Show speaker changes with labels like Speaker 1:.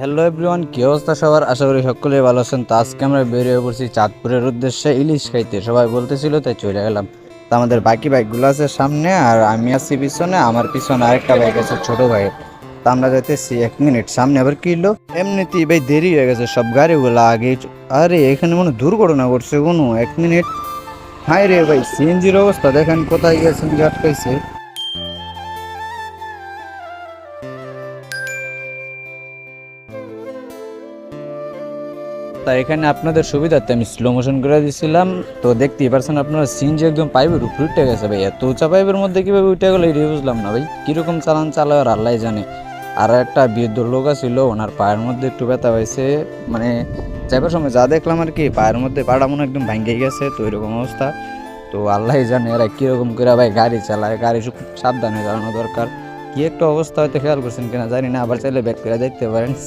Speaker 1: Hello everyone, কি অবস্থা সবার? আশা করি সকলেই ভালো আছেন। তো আজকে আমরা বেরিয়ে পড়ছি চাঁদপুরের উদ্দেশ্যে ইলিশ খাইতে। সবাই বলতেছিল তাই চলে গেলাম। তো আমাদের বাকি বাইকগুলো আছে সামনে আর আমি আছি পিছনে। আমার পিছনে আরেকটা বাইক আছে ছোট ভাই। তো আমরা যাইতেছি 1 মিনিট সামনে। আবার কি হলো, এমনিতেই ভাই দেরি হয়ে গেছে, সব গাড়িগুলো আগে। আরে এখানে মনে হয় দুর্ঘটনা ঘটছে কোনো। 1 মিনিট। হাই রে ভাই, সিএনজির অবস্থা দেখেন, কোথায় গেছেন যে আটকাইছে। তা এখানে আপনাদের সুবিধার্থে আমি স্লো মোশন করে দিছিলাম। তো দেখতেই পারছেন আপনারা, সিনজি একদম পাইপের উপরে উঠে গেছে ভাই। এত উঁচা পাইপের মধ্যে কিভাবে উঠে গেলো এটাই বুঝলাম না ভাই। কিরকম চালান চালায় আর আল্লাহ জানে। আর একটা বৃদ্ধ লোক ছিল, ওনার পায়ের মধ্যে একটু ব্যথা হয়েছে। মানে যাবার সময় যা দেখলাম আর কি, পায়ের মধ্যে পাড়া মনে একদম ভাঙ্গে গেছে, তো এরকম অবস্থা। তো আল্লাহ জানে এরা কিরকম করে ভাই গাড়ি চালায়। গাড়ি খুব সাবধানে চালানো দরকার। কি একটা অবস্থা হয়তো খেয়াল করছেন কিনা জানি না, আবার চাইলে ব্যাক করে দেখতে পারেন।